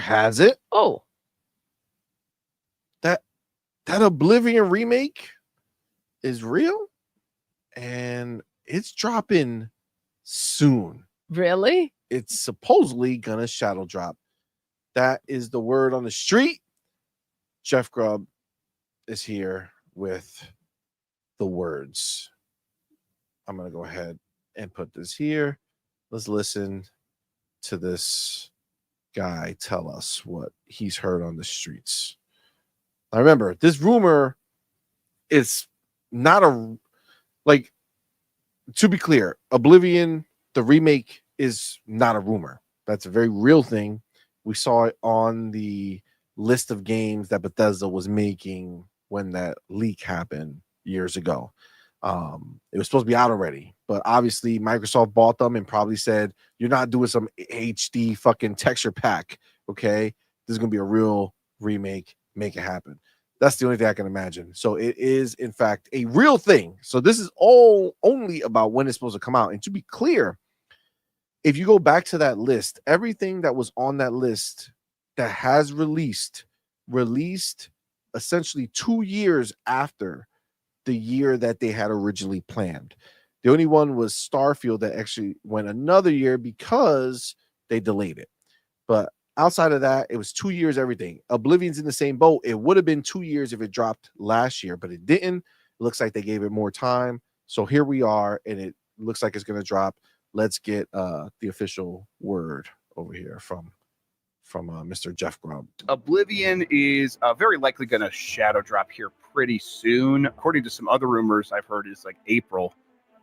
has it that Oblivion remake is real and it's dropping soon. Really? It's supposedly gonna shadow drop. That is the word on the street. Jeff Grubb is here with the words. I'm gonna go ahead and put this here. Let's listen to this guy tell us what he's heard on the streets. Now remember, this rumor is not a, like, to be clear, Oblivion, the remake, is not a rumor. That's a very real thing. We saw it on the list of games that Bethesda was making when that leak happened years ago. It was supposed to be out already, but obviously Microsoft bought them and probably said, you're not doing some HD fucking texture pack, okay? This is going to be a real remake. Make it happen. That's the only thing I can imagine. So it is, in fact, a real thing. So this is all only about when it's supposed to come out. And to be clear, if you go back to that list, everything that was on that list that has released essentially 2 years after the year that they had originally planned. The only one was Starfield that actually went another year because they delayed it. But outside of that, it was 2 years, everything. Oblivion's in the same boat. It would have been 2 years if it dropped last year, but it didn't. It looks like they gave it more time. So here we are, and it looks like it's going to drop. Let's get the official word over here from Mr. Jeff Grubb. Oblivion is very likely going to shadow drop here pretty soon. According to some other rumors I've heard, is like April,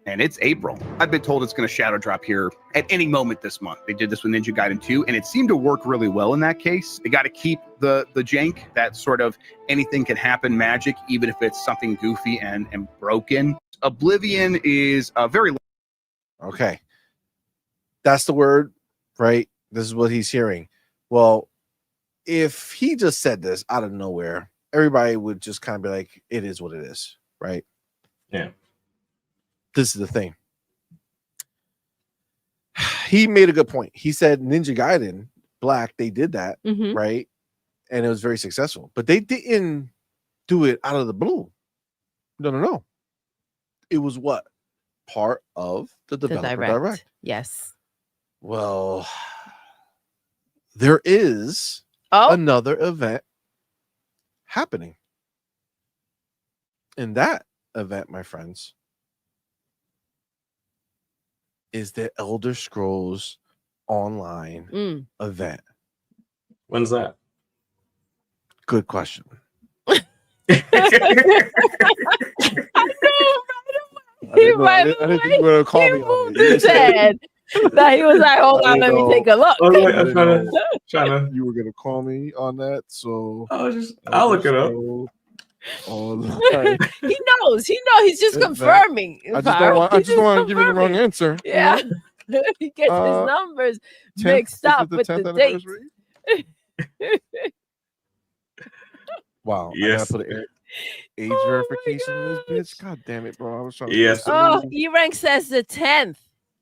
and it's April. I've been told it's going to shadow drop here at any moment this month. They did this with Ninja Gaiden 2, and it seemed to work really well in that case. They got to keep the jank, that sort of anything can happen magic, even if it's something goofy and broken. Oblivion is very... Okay. That's the word, right? This is what he's hearing. Well, if he just said this out of nowhere, everybody would just kind of be like, it is what it is, right? Yeah. This is the thing. He made a good point. He said Ninja Gaiden Black, they did that, right? And it was very successful. But they didn't do it out of the blue. No. It was what? Part of the Developer Direct. Yes. Well, there is another event happening. And that event, my friends, is the Elder Scrolls Online event. When's that? Good question. I didn't think you were going to call me on it. That he was like, hold on, let me take a look. Oh, wait, I'm trying to. You were going to call me on that, so I'll look it up. He knows. He's just confirming. I just don't want to give you the wrong answer. Yeah. He gets his numbers mixed up with the dates. Wow. Yes. I gotta put an age verification in this bitch. God damn it, bro. I was trying to. Yes. E-Rank says the 10th.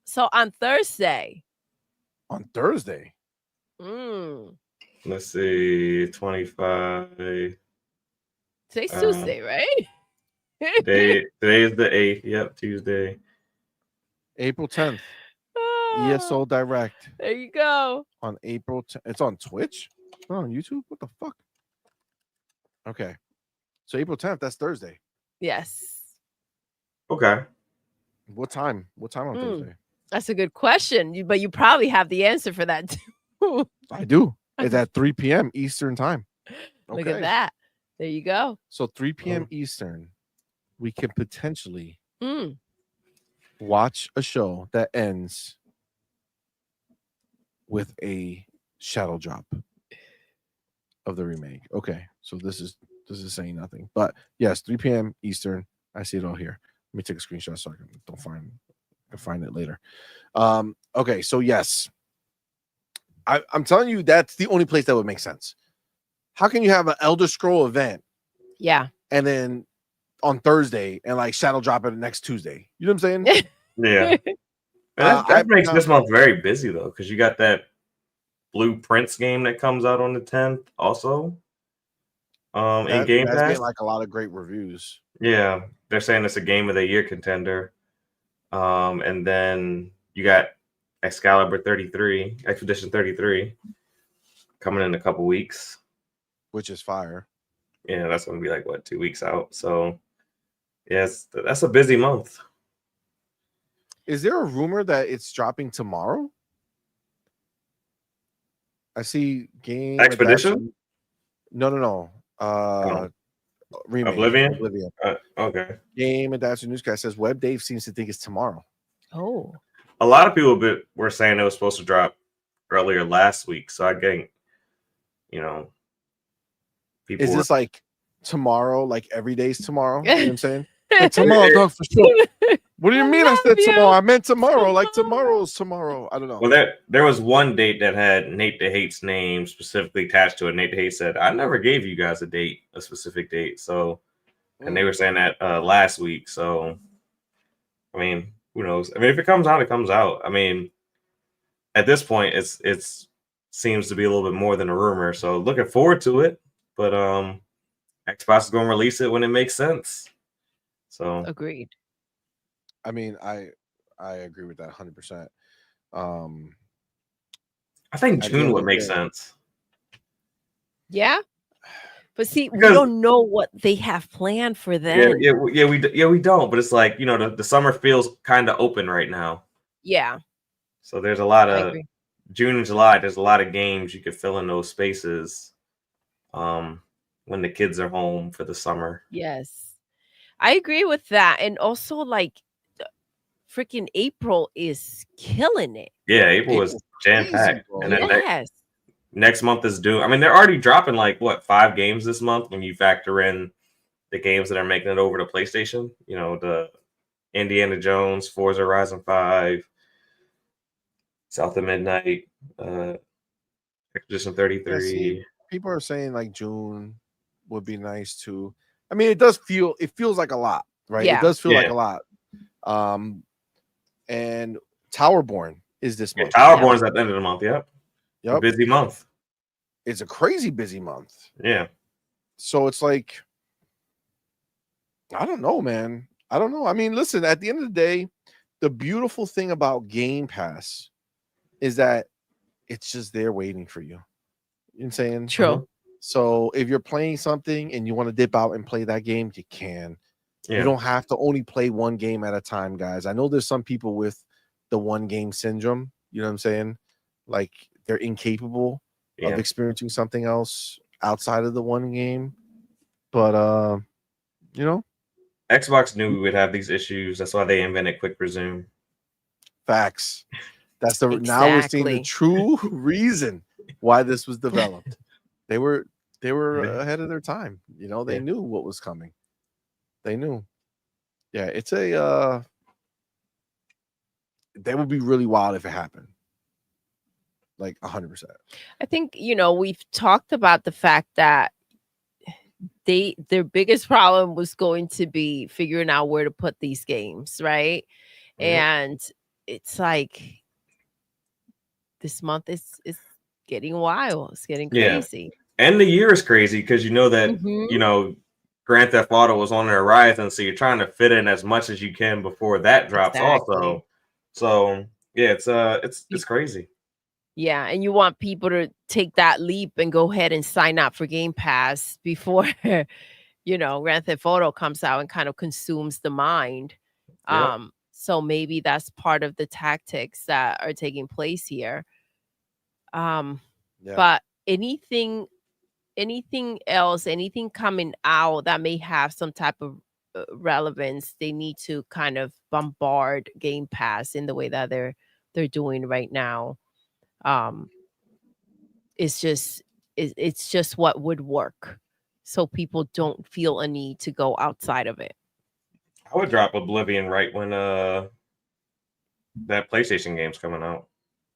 So on Thursday. On Thursday. Let's see. 25. Today's Tuesday, right? Today is the 8th. Yep, Tuesday. April 10th. ESO Direct. There you go. On April 10th. It's on Twitch? It's not on YouTube? What the fuck? Okay. So April 10th, that's Thursday. Yes. Okay. What time? What time on Thursday? That's a good question. But you probably have the answer for that too. I do. It's at 3 p.m. Eastern time. Okay. Look at that. There you go. So 3 p.m. Eastern, we can potentially watch a show that ends with a shadow drop of the remake. Okay, so this is saying nothing, but yes, 3 p.m. Eastern. I see it all here. Let me take a screenshot so I can find it later. Okay, so yes, I'm telling you that's the only place that would make sense. How can you have an Elder Scroll event? Yeah, and then on Thursday and like shadow drop it next Tuesday. You know what I'm saying? Yeah. That makes this month very busy though, because you got that Blueprints game that comes out on the 10th also. In Game That's Pass. getting like a lot of great reviews. Yeah, they're saying it's a Game of the Year contender. And then you got Expedition 33 coming in a couple weeks. Which is fire. Yeah, that's gonna be like 2 weeks out. So yes, that's a busy month. Is there a rumor that it's dropping tomorrow? I see Game Expedition? No. Remake. Oblivion? Oblivion. Okay. Game Adaption Newscast says Web Dave seems to think it's tomorrow. Oh. A lot of people were saying it was supposed to drop earlier last week. So I think, people. Is this like tomorrow, like every day's tomorrow? You know what I'm saying? Like tomorrow, dog, for sure. What do you mean I said tomorrow? I meant tomorrow. Like tomorrow's tomorrow. I don't know. Well, there was one date that had Nate the Hate's name specifically attached to it. Nate the Hate said, I never gave you guys a specific date. So, and they were saying that last week. So, I mean, who knows? I mean, if it comes out, it comes out. I mean, at this point, it's seems to be a little bit more than a rumor. So, looking forward to it. But Xbox is going to release it when it makes sense. So, agreed. I mean, I agree with that 100%. I think June would make sense. Yeah, but see, we don't know what they have planned for then. We don't. But it's like the summer feels kind of open right now. Yeah. So there's a lot of June and July. There's a lot of games you could fill in those spaces. When the kids are home for the summer. Yes, I agree with that, and also like. Freaking April is killing it. Yeah, April is jam-packed. And then next month is Doom. I mean, they're already dropping 5 games this month when you factor in the games that are making it over to PlayStation. The Indiana Jones, Forza Horizon 5, South of Midnight, Expedition 33. People are saying like June would be nice too. I mean, it feels like a lot, right? Yeah. It does feel like a lot. And Towerborn is this month. Towerborn is at the end of the month. Yep. A busy month. It's a crazy busy month. Yeah. So it's like, I don't know, man. I don't know. I mean, listen, at the end of the day, the beautiful thing about Game Pass is that it's just there waiting for you. You know what I'm saying? True. So if you're playing something and you want to dip out and play that game, you can. Yeah. You don't have to only play one game at a time, guys. I know there's some people with the one game syndrome. You know what I'm saying? Like they're incapable of experiencing something else outside of the one game. But Xbox knew we would have these issues. That's why they invented Quick Resume. Facts. That's now we're seeing the true reason why this was developed. They were ahead of their time. They knew what was coming. They knew. Yeah, it's that would be really wild if it happened. Like 100%. I think, we've talked about the fact that their biggest problem was going to be figuring out where to put these games, right? Mm-hmm. And it's like this month is getting wild. It's getting crazy. And the year is crazy because that, Grand Theft Auto was on the horizon, so you're trying to fit in as much as you can before that drops also. So yeah, it's crazy. Yeah, and you want people to take that leap and go ahead and sign up for Game Pass before Grand Theft Auto comes out and kind of consumes the mind. Yep. So maybe that's part of the tactics that are taking place here. But anything else, anything coming out that may have some type of relevance, they need to kind of bombard Game Pass in the way that they're doing right now. It's just what would work, so people don't feel a need to go outside of it. I would drop Oblivion right when that PlayStation game's coming out.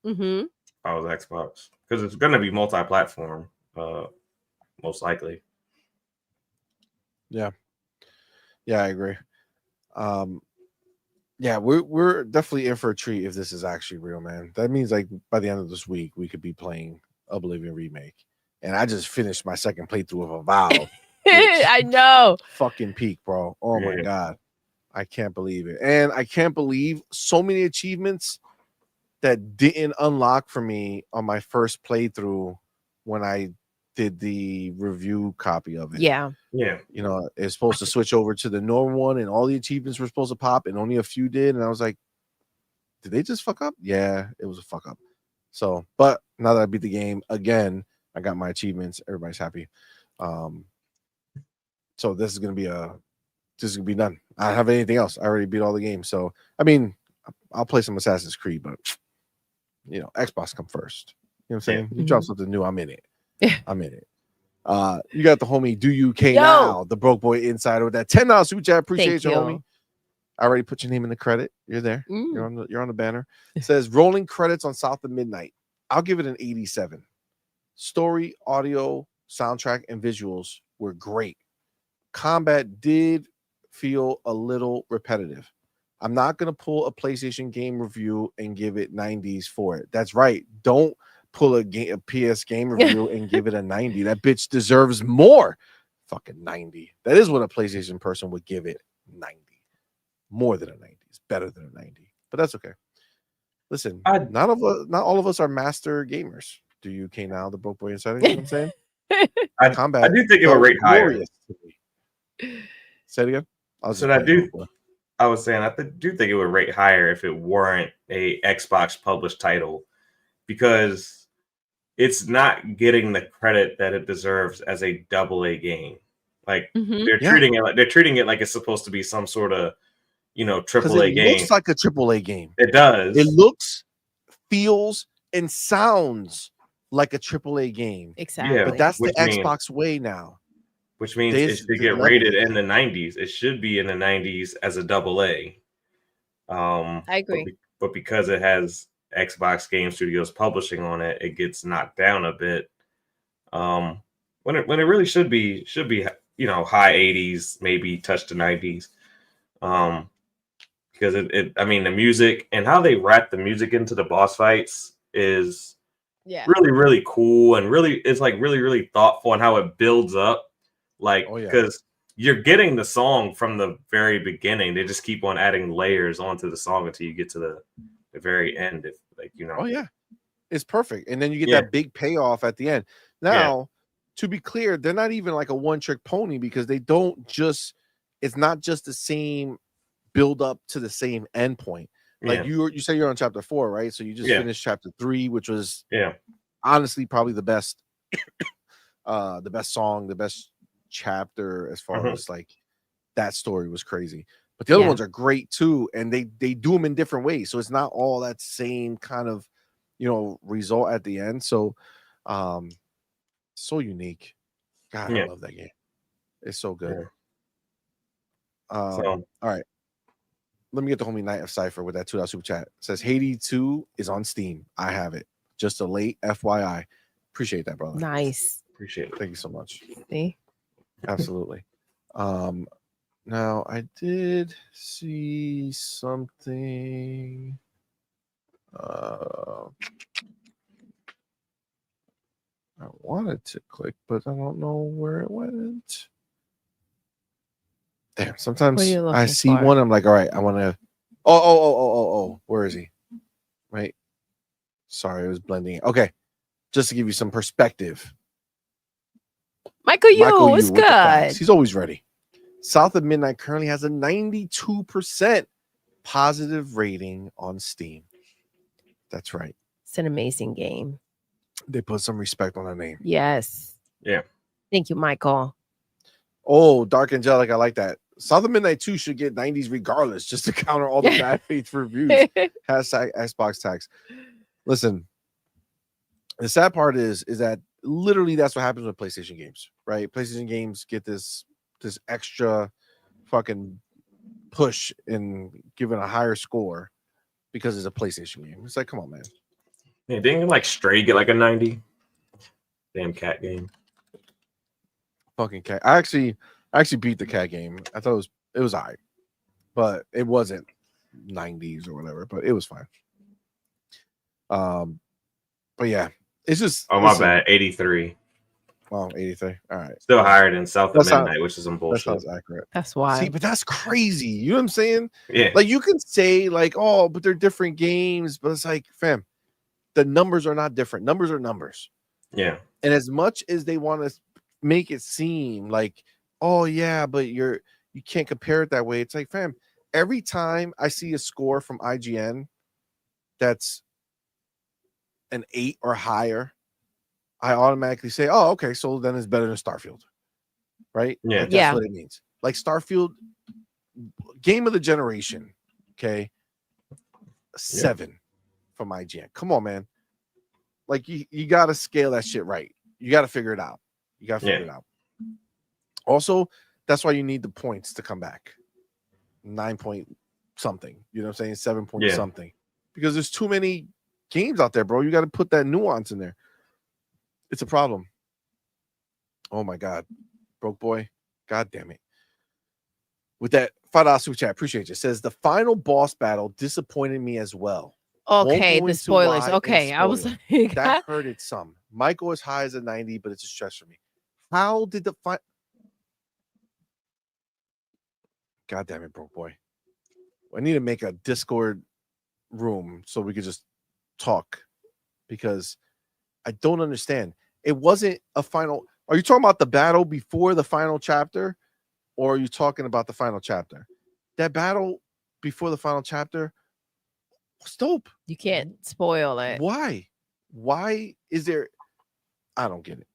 Mm-hmm. If I was Xbox, because it's going to be multi-platform. Most likely. Yeah, I agree. We're definitely in for a treat if this is actually real, man. That means like by the end of this week we could be playing Oblivion Remake, and I just finished my second playthrough of Avowed. I know. Fucking peak, bro. Oh my god, I can't believe it, and I can't believe so many achievements that didn't unlock for me on my first playthrough when I did the review copy of it. Yeah. Yeah. You know, it's supposed to switch over to the normal one, and all the achievements were supposed to pop, and only a few did. And I was like, did they just fuck up? Yeah, it was a fuck up. So, but now that I beat the game again, I got my achievements. Everybody's happy. So this is gonna be done. I don't have anything else. I already beat all the games. So I mean, I'll play some Assassin's Creed, but you know, Xbox come first. You know what I'm saying? You drop something new, I'm in it. I'm in it. You got the homie Do You K Now, the broke boy insider with that $10 super chat. Appreciate you, homie. I already put your name in the credit. You're there. You're on the banner. It says rolling credits on South of Midnight. I'll give it an 87. Story, audio, soundtrack, and visuals were great. Combat did feel a little repetitive. I'm not gonna pull a PlayStation game review and give it 90s for it. That's right. Don't pull a PS game review and give it a 90. That bitch deserves more. Fucking 90. That is what a PlayStation person would give it. 90. More than a 90. It's better than a 90. But that's okay. Listen, not all of us are master gamers. Do you K Now, the broke boy insider? You know what I'm saying? Combat. I do think it would rate higher. Say it again. I was saying I do think it would rate higher if it weren't a Xbox published title, because it's not getting the credit that it deserves as a AA game. Like they're treating it like it's supposed to be some sort of, you know, AAA game. It looks like a AAA game. It does. It looks, feels, and sounds like a AAA game. Exactly. Yeah, but that's the Xbox way now. Which means it should get rated in the 90s. It should be in the 90s as a AA. I agree. But because it has Xbox Game Studios publishing on it, it gets knocked down a bit. When it really should be, you know, high 80s, maybe touch the 90s. Because I mean, the music and how they wrap the music into the boss fights is really, really cool, and it's like really, really thoughtful, and how it builds up. Like, because you're getting the song from the very beginning. They just keep on adding layers onto the song until you get to the very end. If, like, you know. Oh yeah, it's perfect. And then you get that big payoff at the end. Now, to be clear, they're not even like a one-trick pony, because they don't just. It's not just the same build up to the same end point. Like you say you're on chapter 4, right? So you just finished chapter 3, which was honestly probably the best song, the best chapter as far as like that story was crazy. But the other ones are great too, and they do them in different ways, so it's not all that same kind of, you know, result at the end. So so unique. God, I love that game. It's so good. All right, let me get the homie Night of Cypher with that $2 super chat. It says Haiti 2 is on Steam. I have it. Just a late FYI. Appreciate that, brother. Nice. Appreciate it. Thank you so much. See? Absolutely. Now I did see something. I wanted to click, but I don't know where it went. Damn, sometimes I see one, I'm like, all right, I want to. Oh, where is he? Right. Sorry, it was blending. Okay. Just to give you some perspective. Michael Yu was good. He's always ready. South of Midnight currently has a 92% positive rating on Steam. That's right. It's an amazing game. They put some respect on that name. Yes. Yeah. Thank you, Michael. Oh, Dark Angelic, I like that. South of Midnight 2 should get 90s regardless, just to counter all the bad faith reviews. Hashtag Xbox tax. Listen, the sad part is that literally that's what happens with PlayStation games, right? PlayStation games get this extra fucking push in giving a higher score because it's a PlayStation game. It's like, come on, man. Yeah, didn't like Stray get like a 90? Damn cat game. Fucking cat. I actually beat the cat game. I thought it was all right, but it wasn't 90s or whatever, but it was fine. But yeah, It's just Oh, my bad. 83. Wow, 83. All right. Still higher than South of That sounds- Midnight, which is some That bullshit. sounds accurate. That's why. See, but that's crazy. You know what I'm saying? Yeah. Like you can say, like, oh, but they're different games, but it's like, fam, the numbers are not different. Numbers are numbers. Yeah. And as much as they want to make it seem like, oh yeah, but you can't compare it that way. It's like, fam, every time I see a score from IGN that's an 8 or higher, I automatically say, oh, okay, so then it's better than Starfield. Right? Yeah. Like, that's Yeah. what it means. Like Starfield, game of the generation. Okay. 7 from IGN. Come on, man. Like you gotta scale that shit right. You gotta figure it out. You gotta figure it out. Also, that's why you need the points to come back. 9 point something. You know what I'm saying? 7 point something. Because there's too many games out there, bro. You got to put that nuance in there. It's a problem. Oh my God. Broke boy. God damn it. With that $5 super chat, appreciate you. Says the final boss battle disappointed me as well. Okay, Won't go the into spoilers. why and Okay, I was spoil. like, That hurted some. Might go as high as a 90, but it's a stretch for me. How did the God damn it, broke boy. I need to make a Discord room so we could just talk because I don't understand. It wasn't a final. Are you talking about the battle before the final chapter, or are you talking about the final chapter? That battle before the final chapter was dope. you can't spoil it. Why? Why is there? I don't get it.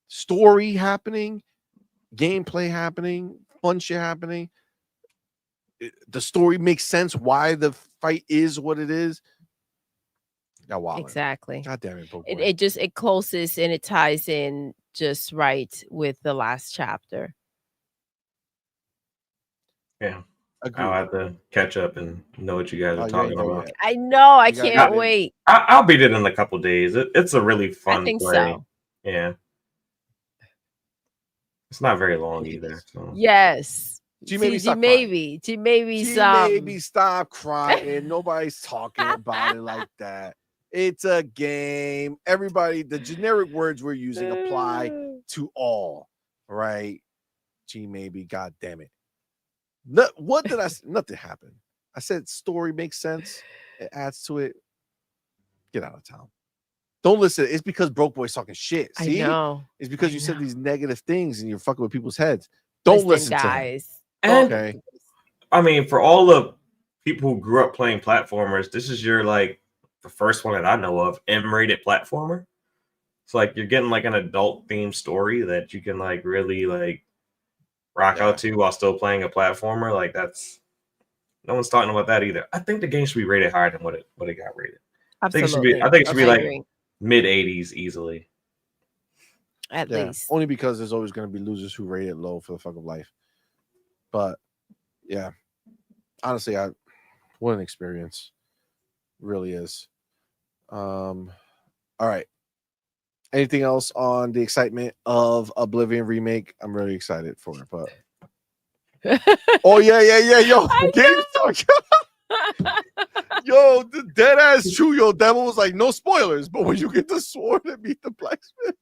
Story happening, gameplay happening, fun shit happening. The story makes sense why the fight is what it is. Exactly. God damn it, boy. It closes and it ties in just right with the last chapter. Yeah. Agreed. I'll have to catch up and know what you guys are talking about. Yet. I know. I You gotta can't get in. wait. I'll beat it in a couple days. It's a really fun I think play. so. Yeah. It's not very long either. So. Yes. Maybe stop crying. Nobody's talking about it like that. It's a game. Everybody, the generic words we're using apply to all, right? Maybe, god damn it. What did I say? Nothing happened. I said story makes sense. It adds to it. Get out of town. Don't listen. It's because Broke Boy's talking shit. See? I know. It's because you said these negative things and you're fucking with people's heads. Don't listen guys. to him. And, okay. I mean, for all the people who grew up playing platformers, this is your the first one that I know of M-rated platformer. It's like you're getting like an adult themed story that you can really rock out to while still playing a platformer. Like that's no one's talking about that either. I think the game should be rated higher than what it got rated. Absolutely. I think it should be like mid 80s easily. At least. Only because there's always going to be losers who rate it low for the fuck of life. But yeah, honestly, what an experience. Really is. All right. Anything else on the excitement of Oblivion Remake? I'm really excited for it, but oh yeah, yo, yo, the dead ass true, yo. Devil was like, no spoilers, but when you get the sword and meet the blacksmith,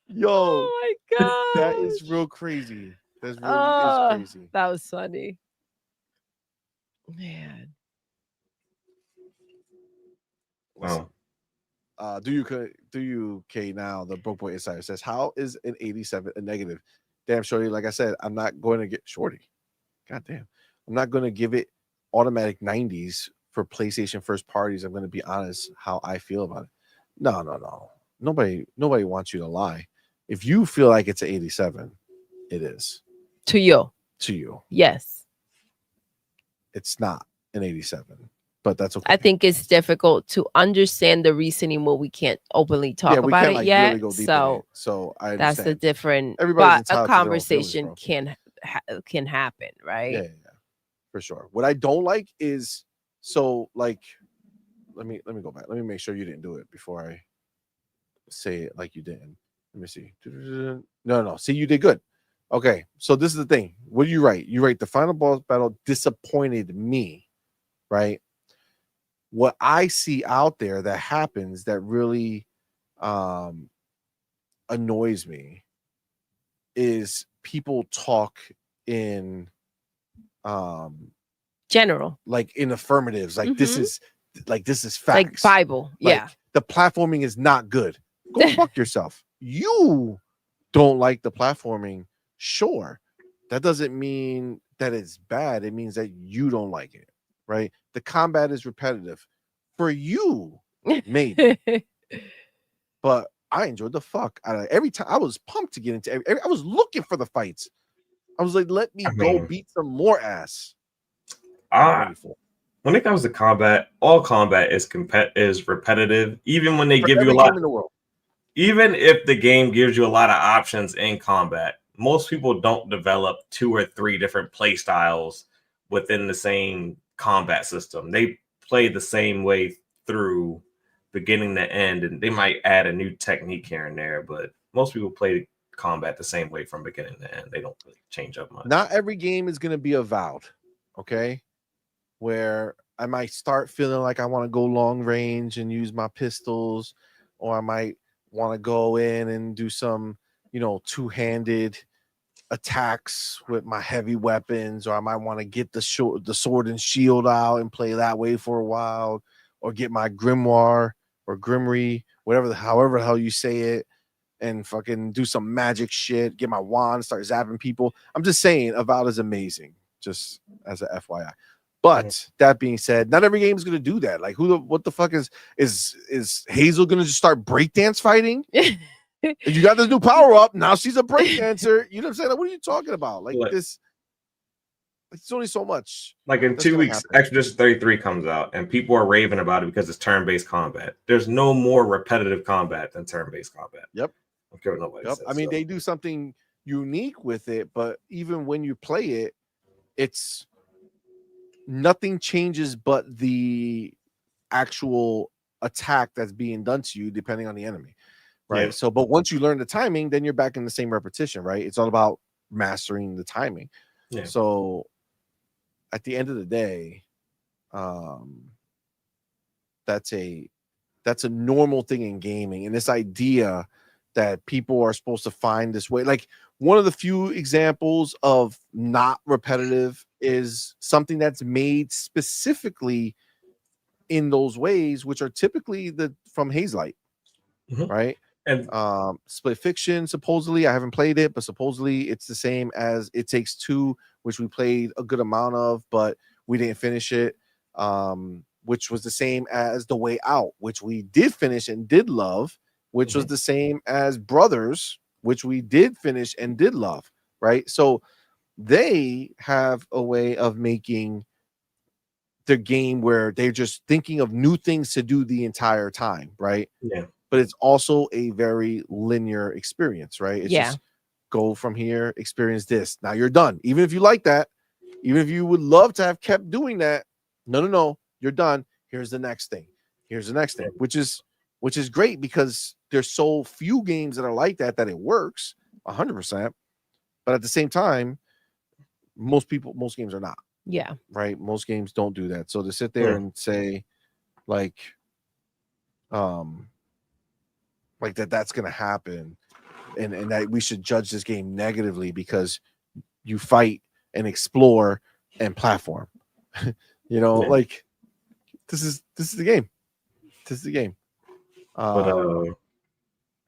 yo, oh my god, that is real crazy. That's really is crazy. That was funny, man. Wow. Do you K now? The Broke Boy Insider says, how is an 87 a negative? Damn, Shorty, like I said, I'm not going to get Shorty. God damn. I'm not going to give it automatic 90s for PlayStation first parties. I'm going to be honest how I feel about it. No. Nobody wants you to lie. If you feel like it's an 87, it is. To you. Yes. It's not an 87. But that's okay. I think it's difficult to understand the reasoning when we can't openly talk about it yet. Really so I understand. That's the different. Everybody's but a conversation can happen, right? Yeah, for sure. What I don't like is let me go back. Let me make sure you didn't do it before I say it like you didn't. Let me see. No. See, you did good. Okay, so this is the thing. What do you write? You write the final boss battle disappointed me, right? what I see out there that happens that really annoys me is people talk in general, like in affirmatives, like this is facts, like Bible. Yeah. Like, the platforming is not good. Go fuck yourself. You don't like the platforming, sure. That doesn't mean that it's bad. It means that you don't like it, right? The combat is repetitive for you, maybe. But I enjoyed the fuck out of it. Every time. I was pumped to get into I was looking for the fights. I was like, let me go beat some more ass. When it comes to combat, all combat is repetitive. Even when they For give you a every lot game in the world. Even if the game gives you a lot of options in combat, most people don't develop 2 or 3 different play styles within the same combat system. They play the same way through beginning to end, and they might add a new technique here and there, but most people play combat the same way from beginning to end. They don't really change up much. Not every game is going to be Avowed, okay? Where I might start feeling like I want to go long range and use my pistols, or I might want to go in and do some, two-handed attacks with my heavy weapons, or I might want to get the sword and shield out and play that way for a while, or get my grimoire or grimory, however the hell you say it, and fucking do some magic shit, get my wand, start zapping people. I'm just saying, Avowed is amazing, just as a FYI. But that being said, not every game is going to do that. Like, what the fuck is Hazel going to just start breakdance fighting? You got this new power up. Now she's a breakdancer. You know what I'm saying? Like, what are you talking about? Like this, it's only so much. Like in 2 weeks, Expedition 33 comes out, and people are raving about it because it's turn-based combat. There's no more repetitive combat than turn-based combat. Yep. I don't care what nobody says. I mean, they do something unique with it, but even when you play it, it's nothing changes but the actual attack that's being done to you depending on the enemy, right? Yeah. So but once you learn the timing, then you're back in the same repetition, right? It's all about mastering the timing. Yeah. So at the end of the day, that's a normal thing in gaming, and this idea that people are supposed to find this way, like one of the few examples of not repetitive is something that's made specifically in those ways, which are typically from Hazelight, right? And Split Fiction, supposedly, I haven't played it, but supposedly it's the same as It Takes Two, which we played a good amount of, but we didn't finish it. Which was the same as The Way Out, which we did finish and did love, which was the same as Brothers, which we did finish and did love, right? So they have a way of making the game where they're just thinking of new things to do the entire time, right? Yeah. But it's also a very linear experience, right? It's just go from here, experience this. Now you're done. Even if you like that, even if you would love to have kept doing that, no, you're done. Here's the next thing. Here's the next thing, which is great because there's so few games that are like that it works 100%. But at the same time, most games are not. Yeah. Right. Most games don't do that. So to sit there and say like that's going to happen and that we should judge this game negatively because you fight and explore and platform, like this is the game. This is the game. But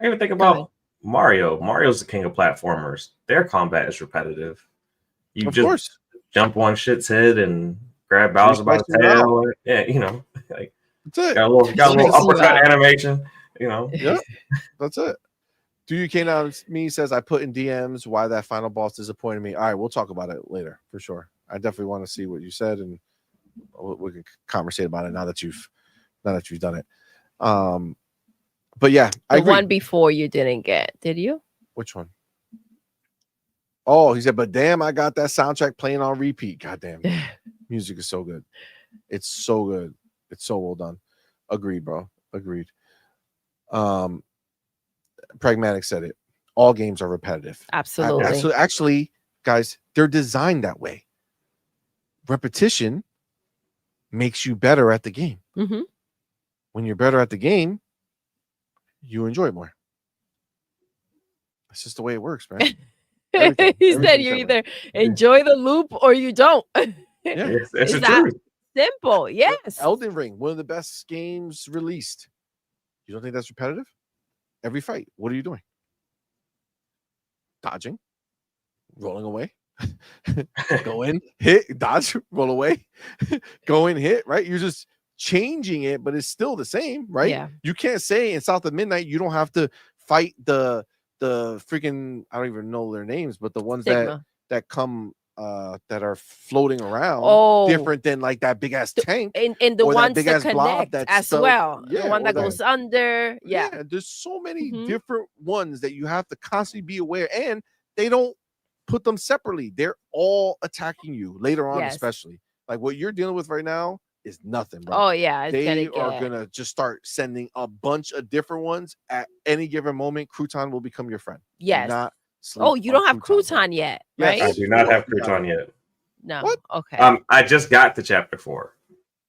I even think about Mario. Mario's the king of platformers. Their combat is repetitive. You of just course. Jump on shit's head and grab Bowser by the tail. Yeah, like that's it. Got a little uppercut animation. Yeah, that's it. Do you came out? Me says I put in DMs why that final boss disappointed me. All right, we'll talk about it later for sure. I definitely want to see what you said, and we can conversate about it now that you've done it. But yeah, the one before you didn't get, did you? Which one? Oh, he said, but damn, I got that soundtrack playing on repeat. Goddamn, music is so good. It's so good. It's so well done. Agreed, bro. Agreed. Pragmatic said it. All games are repetitive. Absolutely. Actually, guys, they're designed that way. Repetition makes you better at the game. Mm-hmm. When you're better at the game, you enjoy it more. That's just the way it works, man. Everything- He said everything's you that way. either enjoy the loop or you don't. Yeah. It's It's the that truth. simple. Yes. Elden Ring, one of the best games released. You don't think that's repetitive? Every fight, what are you doing? Dodging, rolling away, go in, hit, dodge, roll away, go in, hit, right? You're just changing it, but it's still the same, right? Yeah. You can't say in South of Midnight you don't have to fight the freaking, I don't even know their names, but the ones Stigma. that come that are floating around, Oh, different than like that big ass tank. and the or that ones big that ass blob connect that's as stuck- well. yeah, The one or that that- goes under. Yeah. There's so many Mhm. different ones that you have to constantly be aware, and they don't put them separately. They're all attacking you later on, Yes. especially like what you're dealing with right now is nothing, bro. Oh yeah. It's They gonna are get. gonna just start sending a bunch of different ones at any given moment. Crouton will become your friend. Do Yes. not sleep Oh, you on don't have bro. crouton yet, Yes. right? I do not have You got Crouton it. yet. No. What? Okay. I just got to chapter 4.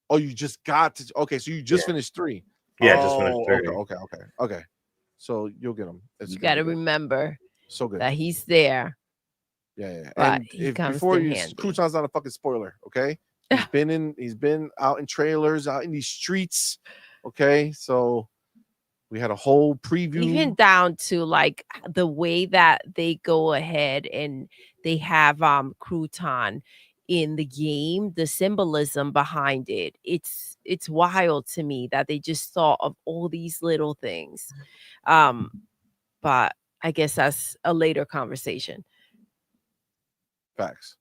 Oh, you just got to. Okay, so you just Yeah. finished 3. Yeah, just finished Oh, 3. Okay. So you'll get them. You got to remember so good. that he's there. Yeah. But And he if comes before in you, handy. Crouton's not a fucking spoiler, okay? He's been out in trailers, out in these streets, okay? So we had a whole preview. Even down to like the way that they go ahead and they have crouton in the game, the symbolism behind it. It's wild to me that they just thought of all these little things. But I guess that's a later conversation. Facts.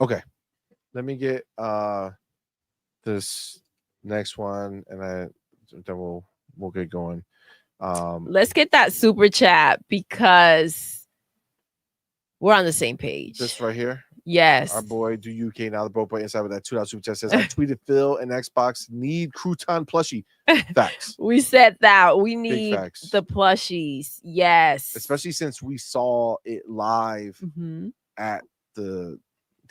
Okay. Let me get this next one, and then we'll get going. Let's get that super chat because we're on the same page. This right here. Yes. Our boy Do UK, now the broke boy inside with that $2 super chat says, I tweeted Phil and Xbox need crouton plushie. Facts. We said that we Big need facts. the plushies. Yes. Especially since we saw it live Mhm. at the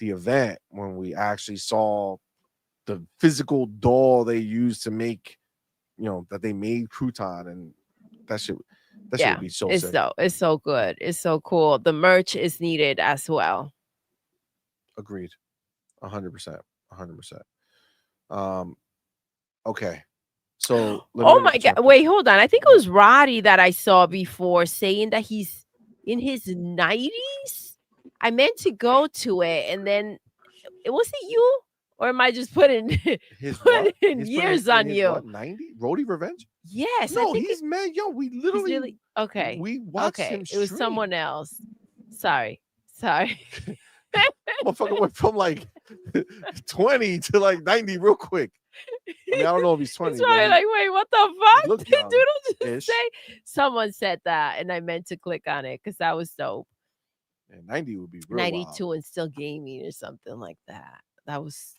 event when we actually saw the physical doll they used to make, that they made crouton, and that shit would be so sick. It's so good. It's so cool. The merch is needed as well. Agreed. 100%. Okay. So Oh my god. Wait, hold on. I think it was Roddy that I saw before saying that he's in his 90s. I meant to go to it, and then was it you? Or am I just putting years on you? What, 90? Roadie Revenge? Yes. No, I think he's mad young. We literally really okay. we watched him It was stream. someone else. Sorry. Motherfucker went from like 20 to like 90 real quick. I mean, I don't know if he's 20. He's probably like, wait, what the fuck? looked Did young-ish. Doodle just say? Someone said that, and I meant to click on it because that was dope. And 90 would be real 92 wild. and still gaming or something like that. That was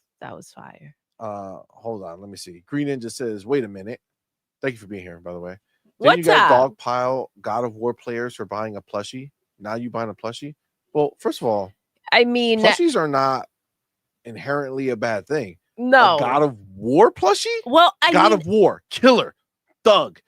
fire. Hold on, let me see. Green Ninja says, wait a minute. Thank you for being here, by the way. What's you guys up? dogpile God of War players for buying a plushie? Now you buying a plushie? Well, first of all, I mean, plushies are not inherently a bad thing. no. A God of War plushie? Well, God of War, killer, thug,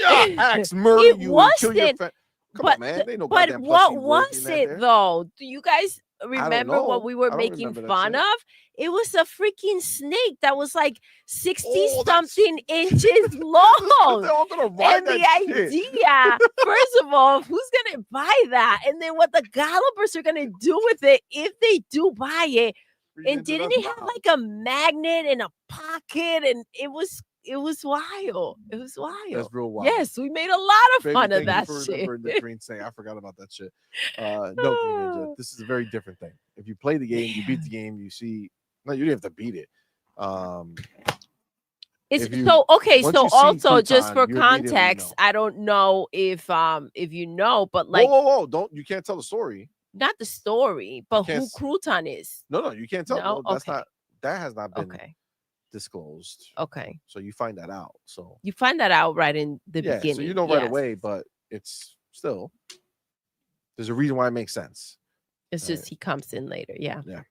axe, murder it you, and kill your wasn't, friend. Come but on, man. They know but goddamn what plushie was work in it there. though? Do you guys remember know. what we were I don't making remember that fun shit. of? It was a freaking snake that was like 60 Oh, that's- something inches They're long. all gonna ride And the that shit. idea, first of all, who's gonna buy that? And then what the gallopers are gonna do with it if they do buy it? And didn't it have like a magnet and a pocket? And it was wild. It was wild. That's real wild. Yes, we made a lot of Baby, fun of thank that you for shit. remembering the green snake. I forgot about that shit. No, Green Ninja. This is a very different thing. If you play the game, you beat the game, you see. No, you didn't have to beat it. It's if you- so okay. once So you see also, just Crouton, for you immediately context, know. I don't know if you know, but like whoa! You can't tell the story. not the story, but can't who s- Crouton is. No, you can't tell. No? That's Okay. not. That has not been Okay. disclosed. Okay. So you find that out. So You find that out right in the beginning. so you know right yes. away, but it's still there's a reason why it makes sense. It's just he comes in later. Yeah. Yeah.